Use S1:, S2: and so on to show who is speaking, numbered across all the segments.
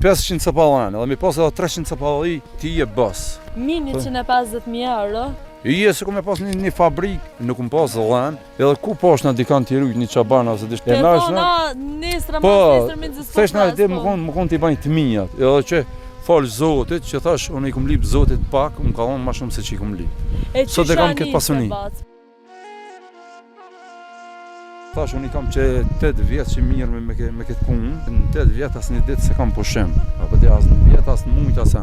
S1: 500 cepallane, dhe mi pas edhe 300 cepalli, ti je bos.
S2: Mini 150.000 euro.
S1: Je se ku me pas një fabrikë, nuk më pas dhënë, edhe ku poshtë na dikan t'i rujt një çabana ose diçka.
S2: E thona nesër me zë.
S1: Thash na ide më kon t'i bajnë të mijat, edhe që fal Zotit që thash unë i kum lip Zotit pak, më ka dhënë më shumë se ç'i kum lip. Sot e kam këtë pasuni. Thash unë i kam që 8 vjet që mirë me këtë punë, në 8 vjet as një ditë se kam pushim, apo dhe as në vjet as në mujt as.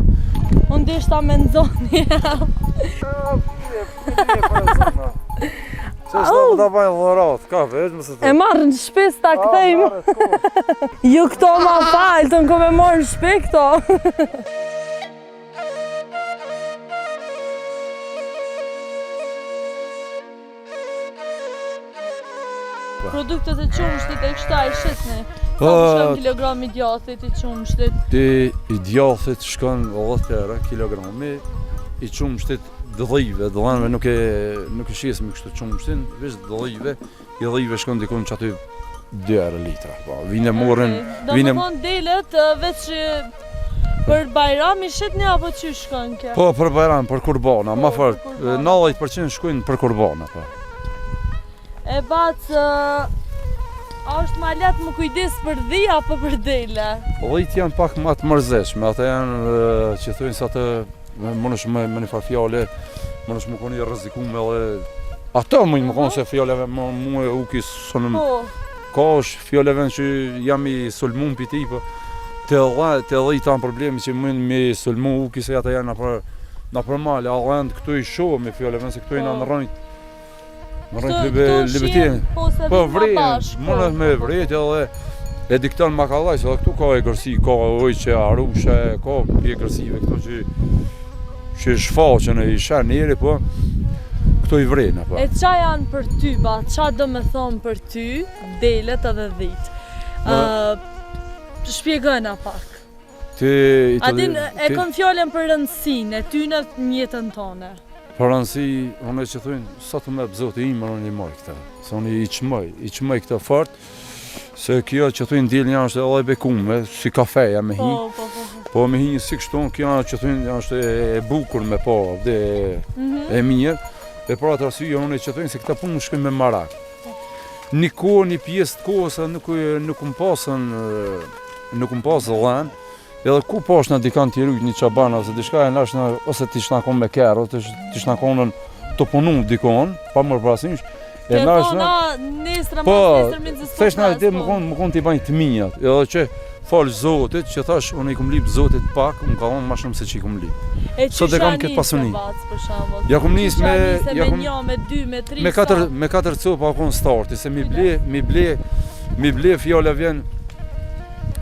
S2: Unë deshta me nxoni.
S1: Se s'do të bajnë dhërat, ka veç më se të...
S2: E marrë në shpes ta këthejmë. Ju këto ma falë, të në ko me marrë në shpe këto. Produktet e qumshtit e kështa i shqitni. Sa përshëm kilogrami djathit i qumshtit?
S1: I djathit shkon 10 euro kilogrami, i qumshtit dëdhive, dëdhanve nuk e shjesmi kështu qumshtin, veç dëdhive, i dëdhive shkon dikon që aty 2 euro litra. Vine morën...
S2: Do më thonë delet veç për Bajram i shqitni apo që shkon kja?
S1: Po, për Bajram, për kurbana, ma fort, 90% shkojnë për kurbana.
S2: E bacë, është ma letë më kujdes për dhi apo për dele?
S1: Dhit janë pak ma të mërzeshme, ata janë që thujnë sa të mënësh me një farë fjale, mënësh më koni rrezikume edhe... Ata më konë se fjalleve mu e uki sonëm... Ka është fjalleve që jam i sulmun për ti, të dhit tanë problemi që mënë me sulmu uki se ata janë në përmale, a dhend këtu i shohë me fjalleve se këtu i në rënjt. Më rënjt libertin, po vrejnë, mënët me vrejt edhe e dikton makallaj, se dhe këtu ka e gërsi, ka ojqe, arushe, ka pje gërsive këtu që shfaqen e i shenë njeri, po këtu i vrejnë.
S2: E qa janë për ty, ba, qa do me thonë për ty, delet edhe dhit? Shpjegojna pak. Adin e kon fjallën për rëndësinë, e ty në njëtën tone.
S1: Për rëndësi, unë e që thujnë, sa të me bëzotë i imë, unë i moj këta. Se unë i qmoj këta fort, se kjo që thujnë dilë një është edhe bekume, si kafeja me hi. Po me hi si kështu, kjo që thujnë është e bukur me po, dhe e mirë. E për atë arsye, unë e që thujnë se këta punë shkojnë me marak. Një kohë, një pjesë të kohë, se nuk më pasë dhenë, edhe ku poshtë në dikan t'i rujt një qabana ose diçka e nashtë ose t'i shnakon me kërë, ose t'i shnakon të punu dikon, pa mërë prasinsh.
S2: Të thona nesër me nëzës
S1: të thesh në ide më konë t'i bajnë të mijat, edhe që falë Zotit, që thash unë i kum lip Zotit pak, më ka thonë ma shumë se që i kum lip. Sot e kam këtë pasuni. Ja kum nis me
S2: 2, me 3
S1: me 4 copa konë starti, se mi ble fjalla vjen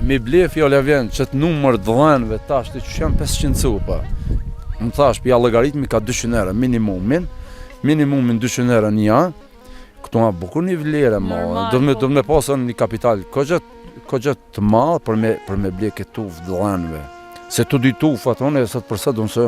S1: mi ble fjalla vjen që të numër dhënëve tash të që janë 500 copa. Më thash, pja logaritmi ka 200 euro minimumin 200 euro një janë, këtu nga bukur një vlerë ma, do me pasën një kapital kogjet të malë për me ble këtë tuf dhënëve. Se të dy tuf atë unë e sot përsa do nëse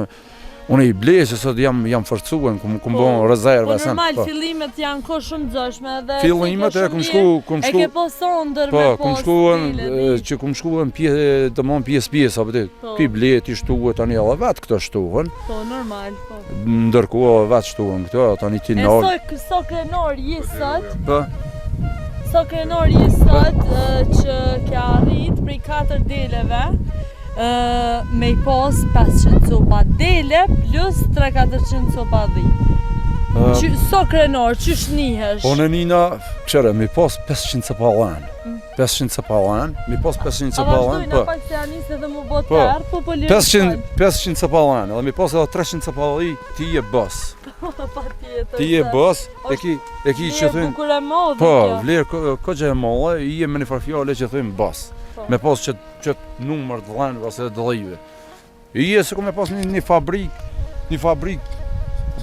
S1: unë i ble që sot jam fërcuen, ku më bon rezerve.
S2: Po normal, fillimet janë ko shumë dzëshme dhe...
S1: Fillimet e kum shku...
S2: E ke po sondër me postë
S1: që kum shkuën pjesë, apo të ky bleti shtuë tani edhe vetë këto shtuën.
S2: Po, normal, po.
S1: Ndërkohë edhe vetë shtuën këto, tani ti nërë.
S2: E so krenor jesët, so krenor jesët që kja arrit prej 4 deleve, me i pas 500 copa dele plus 300-400 copa dhi. So krenor, qysh nihesh?
S1: Po në nina, këshere, mi pas 500 cepallane. 500 cepallane, mi pas 500 cepallane,
S2: po. Avashtojnë pak se anis edhe mu bot tërë, po po lirë.
S1: 500 cepallane, edhe mi pas edhe 300 cepalli, ti je bës. Ti je bës, e ki që thujnë...
S2: Bukur e modhe,
S1: po,
S2: kjo.
S1: vlerë kogje e modhe, i je me një farfjale që thujnë bës. Me pas që numër të dhenë ose të dhive. I je se ku me pas një fabrik,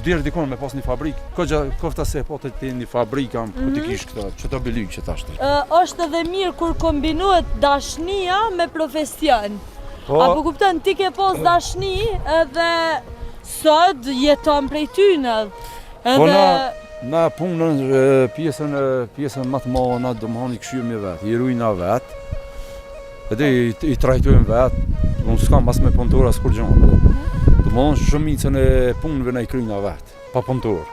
S1: dirë dikon me pas një fabrik, kofta se po të një fabrik kam ku t'i kish këta, që të bilyk që t'ashtë.
S2: Është edhe mirë kur kombinohet dashnia me profesion. Apo kupton, ti ke pas dashni edhe sot jeton prej tyne.
S1: Po na punën pjesën më të madhe na do më hani këshyemi vetë, i rujna vetë. Edhe i trajtojmë vetë, unë s'kam as me punëtor as kur gjënë. Domethënë shumicën e punëve na i kryjna vetë, pa punëtor.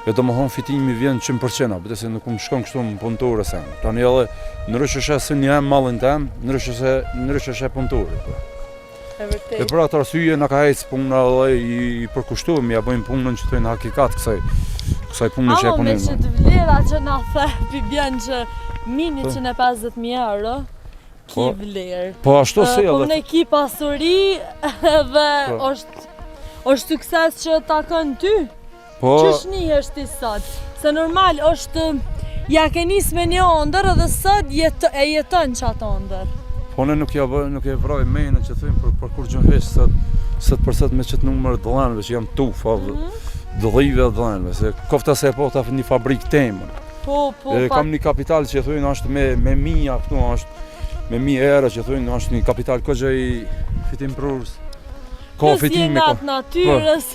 S1: E domethënë fitimi vjen 100%, për se nuk më shkon kështu në punëtor sen. Tani edhe ndryshe se një jam mallin tem, ndryshe se punëtori. E për atë arsye na ka ecë puna dhe i përkushtuam, ja bëjmë punën që thojnë hakikat kësaj punë që e punim.
S2: Me që të vlera që na thepi bjen që mini 150.000 euro, ki vlerë.
S1: Po ashtu si edhe.
S2: Po ne ki pasuri dhe është sukses që takon ty. Qësh nihesh ti sot? Se normal është ja ke nis me një ëndër edhe sot e jeton që ato ëndër.
S1: Po ne nuk e vroj menën që thujmë për kur gjën hesh sot për sot me qëtë numër dëllanëve që jam tufa dëllive dhe dëllanëve, se kofta se po ta një fabrikë temën. Kam një kapital që thujnë është me mija këtu, është me 1000 euro që thujnë është një kapital këgjë i fitim prurës. Ka fitim me
S2: atë natyrës.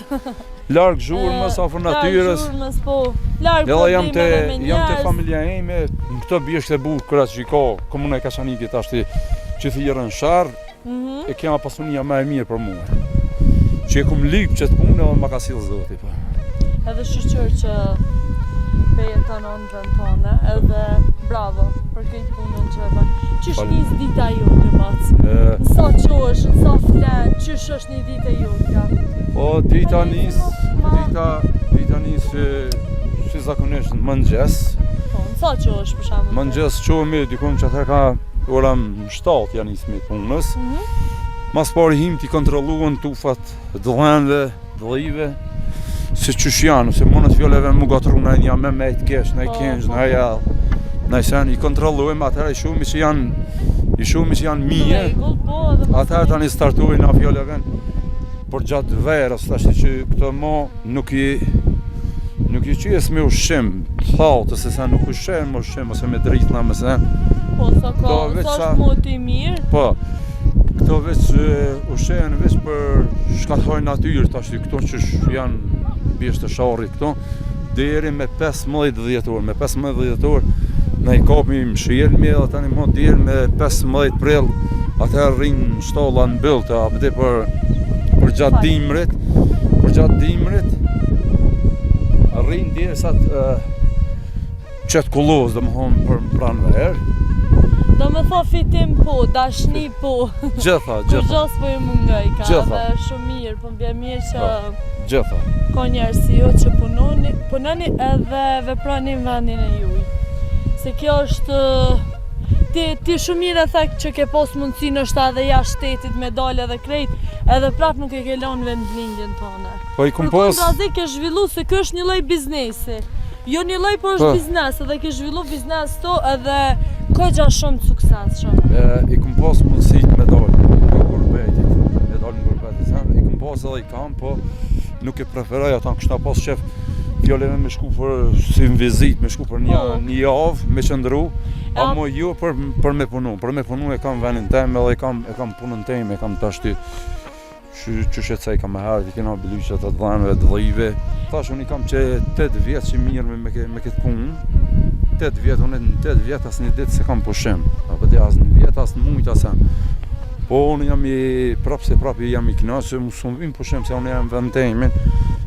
S1: Larg zhurmës, afër natyrës.
S2: Larg problemeve me njerëz.
S1: Jam te familja ime, në këto bjeshtë e bukura që ka komuna e Kashanikit ashti që thirrën sharr, e kema pasunia më e mirë për mua. Që e kum lip që të punë edhe ma ka sill Zoti po.
S2: Edhe shqyr që pe jeton ëndrën tonë, edhe bravo për këtë punën që e bën. Qysh nis dita jote bac? Sa qosh, sa flen, qysh është një ditë e jotja?
S1: Po dita nis si zakonisht në mëngjes.
S2: Po, sa qosh për shembull?
S1: Mëngjes qohemi dikun që ata ka ora 7 janë nismi punës. Mas pari him t'i kontrolluan tufat dëllanëve, dëllive, se qysh janë, se mënët fjolleve mu gatru në një me me të kesh, në i kenjë, në i jallë. Në i sen, i kontrolluim, atëherë i shumë që janë mije, atëherë tani startuin në fjolleve për gjatë verës, tashti që këto mo nuk i qyes me ushqim, thaltë, se sa nuk ushqen me ushqim, ose me dritna, me sen.
S2: Po, sa është moti mirë?
S1: Po, këto veç ushqen veç për shkathoj natyrë, tashti këto që janë bjeshtë të sharrit këto, deri me 15 dhjetor. Me 15 dhjetor na i kapim shirmi dhe tani mo deri me 15 prill, atëherë rrinë shtolla në bëllë të apëti për gjatë dimrit, rrinë deri sa të qëtë kulloz, dhe më thonë për pranë verë.
S2: Do me tha fitim po, dashni po.
S1: Gjitha.
S2: Kur gjas po i mungaj ka, dhe shumë mirë, po m'bje mirë që
S1: Gjitha.
S2: Ka njerëz si ju që punoni edhe veproni në vendin e juj. Se kjo është ti shumë mirë e thek që ke pos mundësinë është edhe jashtë shtetit me dalë edhe krejt, edhe prap nuk e ke lanë vendlindjen tonë.
S1: Po i kom pos.
S2: Për ke zhvillu se kjo është një lloj biznesi. Jo një lloj, por është biznes, edhe ke zhvillu biznes to edhe kogja shumë të suksesshëm.
S1: I kom pos mundësit me dalë në gurbetit, i kom pos edhe i kam, po nuk e preferoj ata kështa pas shef fjaleve me shku për si në vizit, me shku për një javë, me qëndru, amo jo për me punu. Për me punu e kam venin tem, edhe e kam punën tem, e kam tashti që shetsej kam e herët, i kena bilyqet të dhanëve, dëllive. Tash unë i kam që 8 vjetë që mirë me këtë punë. 8 vjetë, unë në 8 vjetë asë një ditë se kam pushim. Apo te asë një vjetë, asë në mujtë asë. Po unë jam prapë jam i knaqë, mu s'u vim pushim, se unë jam vend temin.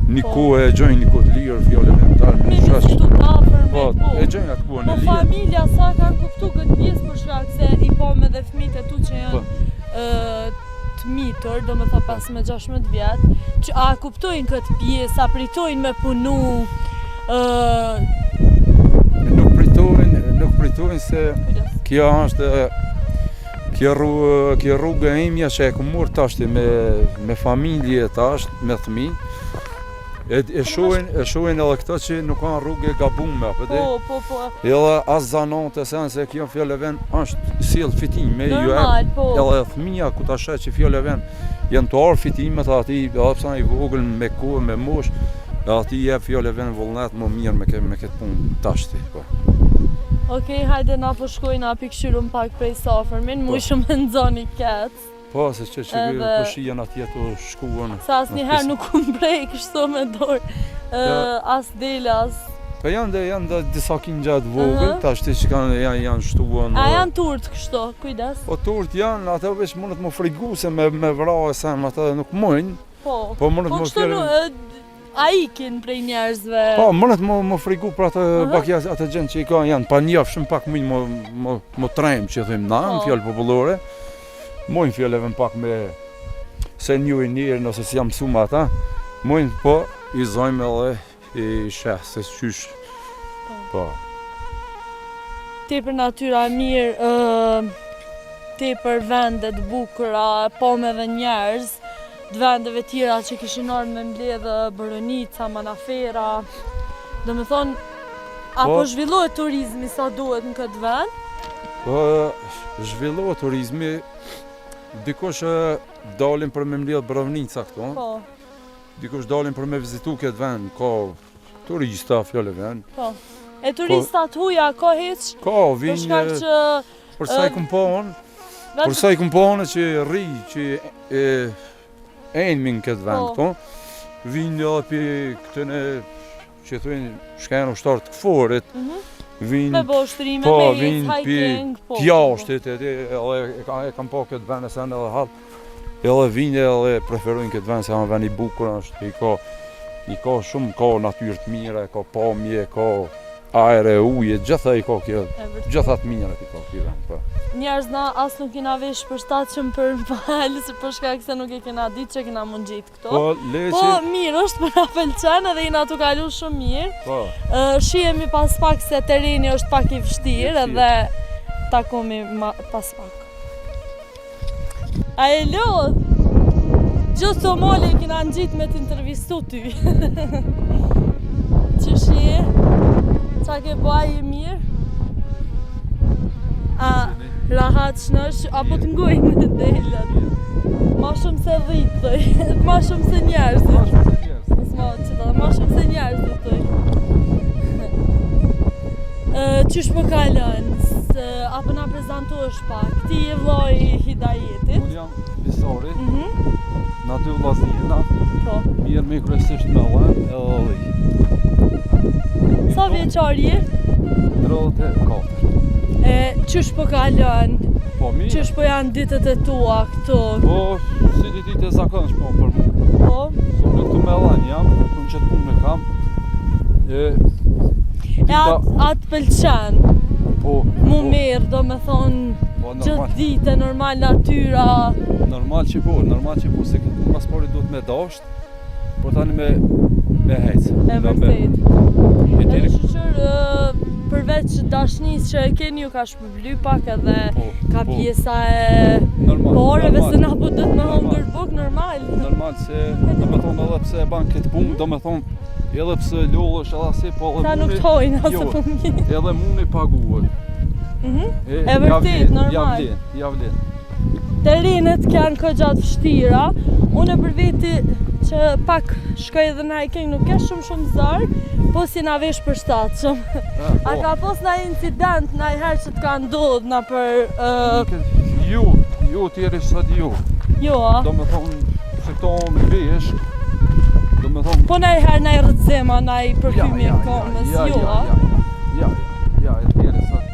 S1: Një ku e gjojnë, një ku të lirë, fjole me talë, me shashtë.
S2: Me një afer me
S1: po. E gjojnë atë ku e në lirë.
S2: Po familja sa ka kuptu këtë pjesë për shkak se i po me dhe fmit e tu që janë të mitur, do me tha 15-16 vjetë, që a kuptojnë këtë pjesë, a pritojnë me punu?
S1: Nuk pritojnë se kjo është kjo rrugë e imja që e ku murë tashti me familje tasht, me thmi, e shohin edhe këto që nuk kanë rrugë e gabume,
S2: po.
S1: Edhe as zanon të sen se kjo fjole ven është sill fitim me ju edhe thmija ku ta shet që fjole ven janë të arë fitimet ati, edhe pësa i vogël me kohë, me mosh, edhe ati je fjole ven vullnet më mirë me këtë punë tashti, po.
S2: Okej, hajde na po shkojnë na pikëshyrum pak prej safërmin, mu shumë në nxoni kec.
S1: Po, se që po shijen atje të shkuën.
S2: Sa asë njëherë nuk unë prej kështu me dorë, as dele, as
S1: Po janë disa kingja të vogël, tash që janë shtuan.
S2: A janë turtë kështu, kujdes?
S1: Po turtë janë, ato veç mundet më frigu se me vrarë se ata nuk mojnë. Po mundet më
S2: kështu a ikin prej njerëzve.
S1: Po mundet më frigu për atë gjend që i ka janë pa njofshëm pak më trem që thëmë na, në fjalë popullore. Mojnë fjallëve pak me se njëri njërë nëse si jam mësuar ata, mojnë po i zojmë edhe i sheh se qysh. Po.
S2: Tepër natyra mirë, tepër vendet bukura, po me dhe njerëz, të vendeve tjera që kishin ardhur me mbledhë Boronica, Manafera. Do me thonë, apo zhvillohet turizmi sa duhet në këtë vend?
S1: Po, zhvillohet turizmi, dikush dalin për me mbledhë Boronica këto.
S2: Po.
S1: Dikush dalin për me vizitu këtë vend, ka turista, fjallë vend.
S2: Po. E turistat huja, ka heq?
S1: Ka, vinë, përsa i kumponë që rri, që enmin këtë vend, po. Vinë edhe për këtëne, që thujnë, shkajnë ushtarë të këforit.
S2: Me bo shtrime, me hiking, po.
S1: Tjashtit, e kam po këtë vend e sen edhe halë. Edhe vinë edhe preferojnë këtë vend, se janë vend i bukur, i ka shumë, ka natyrë të mire, ka pamje, ka ajre, uje, gjitha i ka kjo, gjitha të mire i ka kjo vend, po.
S2: Njerëz na as nuk kena vesh përshtatshëm për malë, se për shkak se nuk e kena ditë që kena mund gjitë këto. Po mirë është për na pëlqen edhe jena tu kalu shumë mirë.
S1: Po.
S2: Shihemi pas pak se terreni është pak i vështirë edhe takomi pas pak. A e lodh? Gjithë të mole i kena në gjitë me t'intervistu ty. Qësh je? Qa ke bëj e mirë? A rahat shnosh, apo t'ngojnë në delët? Ma shumë se dhitëj, ma shumë se njerëzit. Ma shumë se njerëzit tëj. Qysh po kalon? Apo na prezentosh pak? Ti e vllai i Hidajetit?
S1: Unë jam Visori, na dy vllaznia.
S2: Po.
S1: Mirë me kryesisht me vllën edhe
S2: Sa vjeçar je?
S1: 34.
S2: Qysh po kalon?
S1: Po mirë.
S2: Qysh po janë ditët e tua këtu?
S1: Po, si ditë e zakonshme për mua.
S2: Po.
S1: Unë këtu me vllën jam, unë që të punë me kam.
S2: Atë pëlqen?
S1: Po.
S2: Mu mirë, do me thonë, gjithë dite, normal natyra.
S1: Normal që po, se këtë punë pasporit duhet me dasht, por tani me hejtë.
S2: E vërtet. Edhe shqyqër, përveç dashnis që e keni ju ka shpërbly pak edhe ka pjesa e poreve se na po dët me hongër buk, normal.
S1: Normal, se do me thonë edhe pse e ban këtë punë, do me thonë edhe pse lollësh edhe si, po edhe
S2: ta nuk tojnë asë po mirë.
S1: Edhe mund i paguhet.
S2: E vërtet, normal.
S1: Javlen.
S2: Terrenet kanë këgjatë vështira. Unë për veti që pak shkoj edhe në hiking nuk e shumë zarë, po si na vesh përshtatshëm. A ka pos na incident na herë që t'ka ndodhë na për...
S1: Jo, tjeri sot jo.
S2: Jo, a?
S1: Do me thonë, se këto me vesh, do me thonë...
S2: Po na herë na i rëdzema, na i përkymi e komës, jo, a?
S1: Ja, tjeri sot,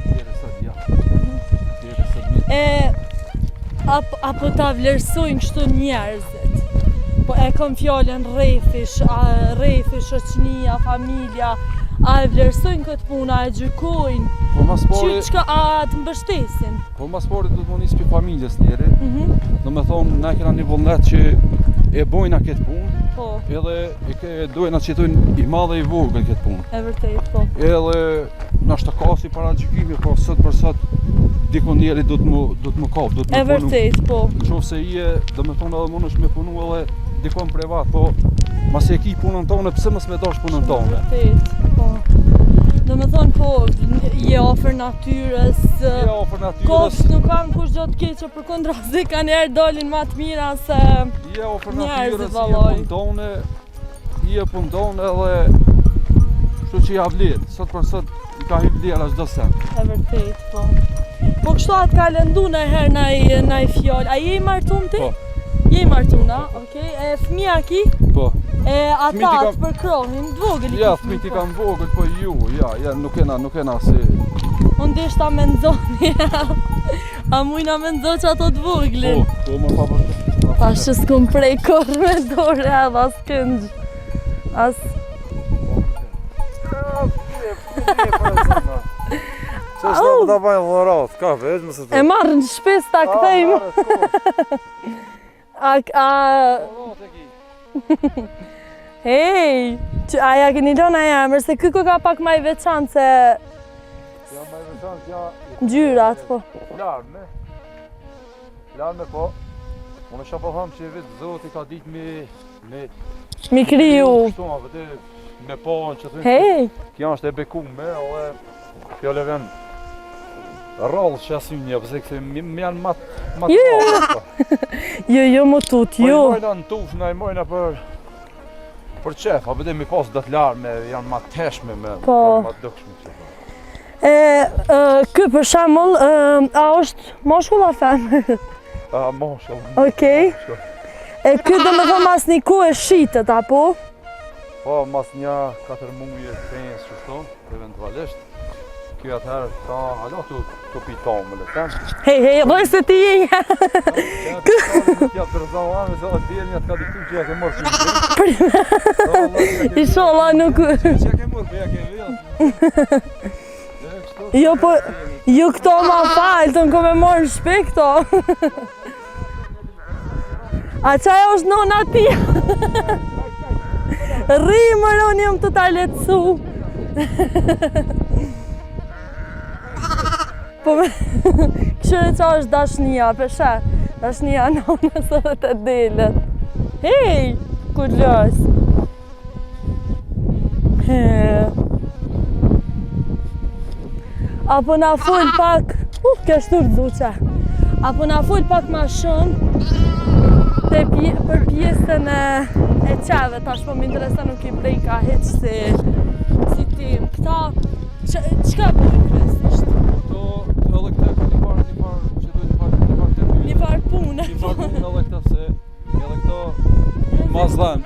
S2: Apo ta vlerësojnë kështu njerëzit? Po e kom fjallën rrefish, shoqënia, familja, a e vlerësojnë këtë punë, a e gjykojnë?
S1: Po mas pari...
S2: A të mbështesin?
S1: Po mas pari do të më njësë për familjes njeri. Do me thonë, ne kena një vullnet që e bojna këtë punë, edhe dojna që jetojnë i madhe i vogël këtë punë.
S2: E vërtet, po.
S1: Edhe nashta ka si para gjykimi, po sot për sot dikon njeri do të më kapë, do të më punu.
S2: E vërtet, po.
S1: Në qofë se i e, do me thonë edhe mund është me punu edhe dikon privat, po mas e ki punën tonë, pse mës me dash punën tonë?
S2: E vërtet, po. Do me thonë, po, je ofër natyres, kopës nuk kanë kush gjatë keqe për kundra se ka njerë dolin ma të mira se
S1: je ofër natyres, je punë tonë edhe shtu që ja vlerë, sot për sot i ka hi vlerë ashtë do sen.
S2: E vërtet, po. Po kështu atë ka lëndu në herë në i fjallë. A je i martum ti?
S1: Po.
S2: Je i martum, da? Okej. E fëmija ki?
S1: Po.
S2: E ata të përkrohin, t'vogël i
S1: Ja, fëmijt i kanë vogël, po ju, ja, nuk kena si...
S2: Unë deshta me ndzoni, a mujna me ndzo që ato t'voglin.
S1: Po, më pa për...
S2: Ta që s'kum prej korë me dore edhe as këndj. As...
S1: Që është të da bajnë dhërat, ka veç më se të...
S2: E marrë në shpes ta këthejmë. Hej, aja keni lona jamër, se kyko ka pak maj veçanë se...
S1: Ja, maj veçanë, ja...
S2: Gjyrat, po.
S1: Larme, po. Unë isha po thamë që i vetë Zoti ka ditë
S2: Mi kriju.
S1: Me ponë që të
S2: Hej!
S1: Kja është e bekume, edhe fjole vjen rrallë që asim një, përse këse më janë matë
S2: Jo, më tut, jo.
S1: Po i mojna në tuf, na i mojna për qef, a bëde mi pas dët larme, janë matë teshme me matë dëkshme që.
S2: Kë për shemull, a është moshkull a femër?
S1: Moshkull.
S2: Okej. E kë do me thëmë as një ku e shqitet, apo?
S1: Po, mas një 4 muje të penjës që shto, eventualisht. Kjo atëherë ka, alo të pitonë më letem.
S2: Hej, dhej se ti je.
S1: Ja të rëzavame, se atë djelë një atë ka diktu që ja ke morë që
S2: Inshallah nuk...
S1: Që ja ke morë, për ja ke vjellë.
S2: Jo, po, ju këto ma falë, të në ko me morë në shpe këto. A qaj është nona ti? Rrimër, unë jëmë të ta letësu. Po me... Këshire qa është dashnia, peshe. Dashnia nonës edhe të delet. Hej, ku lës. Apo na full pak... kjo është nuk dzuqe. Apo na full pak ma shumë për pjesën e qeve, tash po m'interesa nuk i prej ka heq si tim. Këta, qka bëjnë kresisht?
S1: Këto, edhe këta ka një farë që duhet një farë të
S2: një farë punë.
S1: Një farë punë edhe këta se, edhe këto mazdhem.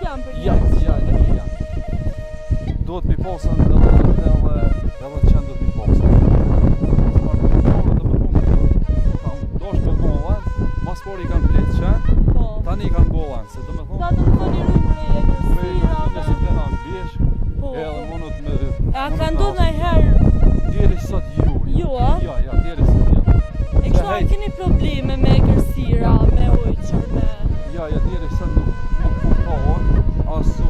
S1: Ja. Duhet mi posën edhe qenë duhet mi posën. Mas i kanë pletë qenë, tani i kanë bolan, se do me thonë...
S2: Ta do me thonë i rujnë prej e kësira...
S1: Me si të nga në bjesh, edhe monot me...
S2: A ka ndodhë në i herë...
S1: Djeri sot ju.
S2: Ju, a?
S1: Ja, djeri sot ju.
S2: E kështu a keni probleme me kërsira, me ujqër, me...
S1: Ja, djeri sot nuk puntohon, asu,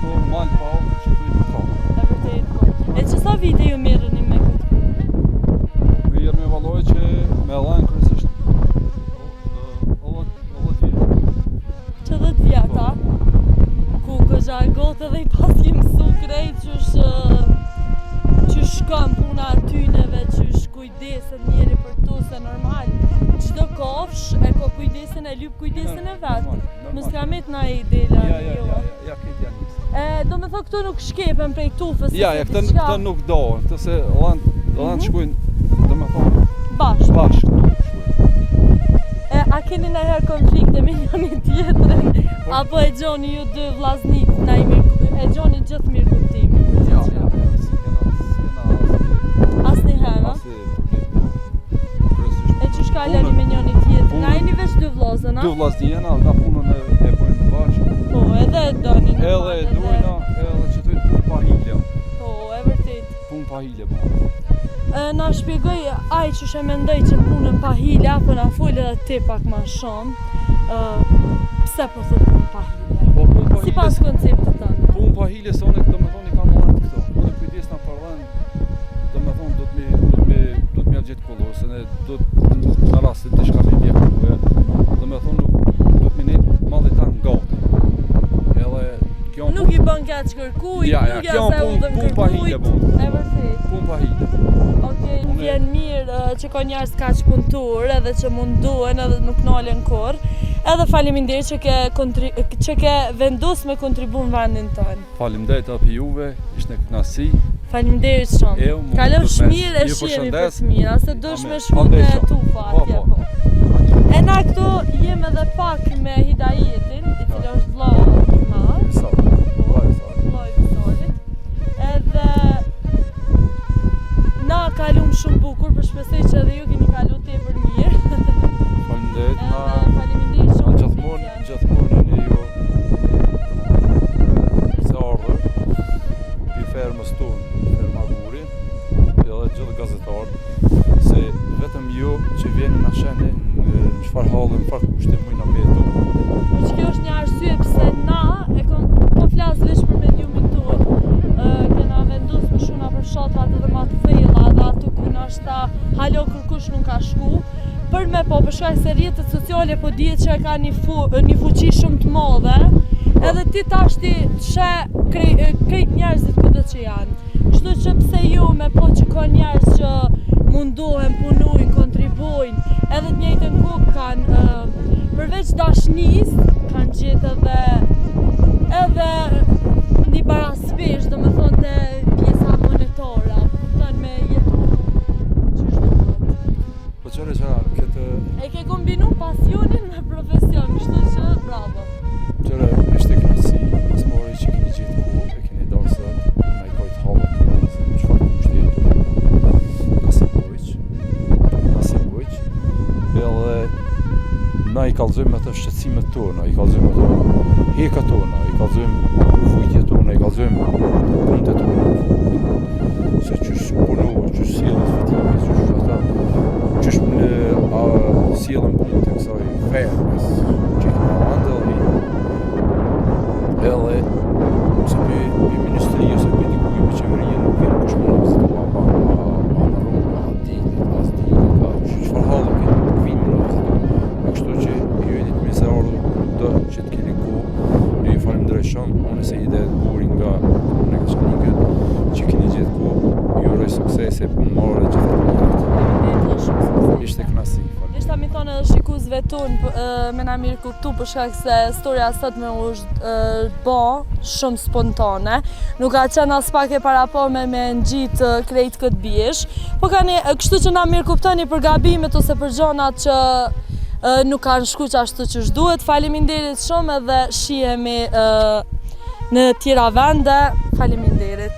S1: to mal pa ovë që të i puntohon.
S2: E vërtet, po. E që sa vite ju mirëni me këtë punë?
S1: Mirë me valoj që me lanë kërësisht
S2: 10 vjeta, ku këgja e gotë edhe i pas jem su krejt që shkon puna atyneve, që kujdeset njeri për tu, se normal, qdo kofsh e ko kujdesin e lyp kujdesin e vetë. Mës ka met na e idela.
S1: Ja, këtë janë njësë.
S2: Do me thë këtu nuk shkepen prej tufës.
S1: Ja, këtë nuk dohen, këtë se lanë të shkujnë, do me thonë, bashkë.
S2: A keni në herë konflikte me njëni tjetërin, apo e gjoni ju dy vllaznit, e gjoni gjithë mirë kuptimi?
S1: Ja, s'kena
S2: as një herë? E që shkallani me njëni tjetërin, nga jeni veç dy vllazën, a?
S1: Dy vllazni jena, nga punën e bojnë bashkë.
S2: Po, edhe e dojnë në
S1: Edhe e dojna, edhe që tojnë punë pa hile.
S2: Po, e vërtet.
S1: Punë pa hile, po.
S2: Na shpjegoj ai që shë mendoj që punën pa hile, apo na full edhe ti pak ma shumë, pse po thot punë pa hile? Si pas konceptet tënë?
S1: Punë pa hile se unë do me thonë i kam lënë këto. Unë kujdes nga parlën, do me thonë do të mja gjithë kolor, se ne do të në rastit të shka me mjekë kuve, do me thonë do të minet malli ta nga gati.
S2: Nuk i bën kja që kërkuj, nuk ja se u dhe më kërkujt, e vërtet.
S1: Punë pa hile.
S2: Okej, më vjen mirë që ka njerëz kaq punëtor edhe që mundohen edhe nuk nalen kur. Edhe faleminderit që ke vendosur me kontribuar në vendin tonë.
S1: Faleminderit edhe juve, ishte një kënaqësi.
S2: Faleminderit shumë. Kalosh mirë e shihemi për fëmira, se dush me shku në tufa atje po. E na këtu jem edhe pak me Hidajetin, i cili Cili është vllau i madh. Vllau i Visarit. Edhe na kalum shumë bukur, për shpresoj që edhe ju keni kalu tepër mirë.
S1: Faleminderit.
S2: Faleminderit shumë.
S1: Gjithmonë jeni ju se ardhur i fermës tonë, ferma Guri, edhe gjithë gazetarët, se vetëm ju që vjeni na shehni në çfarë halli, në çfarë kushte mujna me jetu.
S2: Po që kjo është një arsye pse na po flas veç për mediumin tonë. Kena vendosur më shumë për fshatrat edhe më të thella, dhe ato ku nashta halo kërkush nuk ka shku. Për me po, për shkak se rrjetet sociale po dihet që ka një fuqi shumë të madhe, edhe ti tash ti sheh krejt njerëzit kudo që janë. Kështu që pse ju me po që ka njerëz që mundohen, punojnë, kontribuojnë, edhe të njëjtën kohë kanë përveç dashnisë, kanë gjetë edhe një baraspesh, domethënë te pjesa monetare, kupton me jetu ç'është duhet.
S1: Po çfarë këtë
S2: E ke kombinu pasionin me profesion, kështu që bravo.
S1: Qëre ishte kënaqësi, mas mori që keni gjetë ku, e keni dalë sot, na i kojtë hallat të në çfarë kushte jetu. Nasi bujq, edhe na i kallëzojmë atë shqetësimet tona, i kallëzojmë atë heka tona, i kallëzojmë vujtje tona, i kallëzojmë punët tona. Se qysh punuar, qysh sjellën fitimi, qysh ata, qysh sjellën punët e kësaj fermës, që kemi andëllë. Edhe se për ministri ose për dikuj për qeveria nuk vjen kush më në vizitua pa rrugë, as dilet, çfarë halli keni, nuk vinë më në vizitua. Kështu që ju jeni të mirë se ardhur kudo që të keni kohë, ju falenderoj shumë, unë se ide Guri nga Komuna Kashkanikët, që keni gjetë kohë, ju uroj suksese për marrë gjithë të mirët. Ishte kënaqësi.
S2: Ishta mi thonë edhe shikuesve tonë me na mirë kuptu për shkak se storia sotme është bë shumë spontane. Nuk ka qenë as pak e parapo me ngjit krejt këtë biesh, po kështu që na mirë kuptoni për gabimet ose për gjonat që nuk kanë shku ashtu që duhet. Faleminderit shumë edhe shihemi në tjera vende. Faleminderit.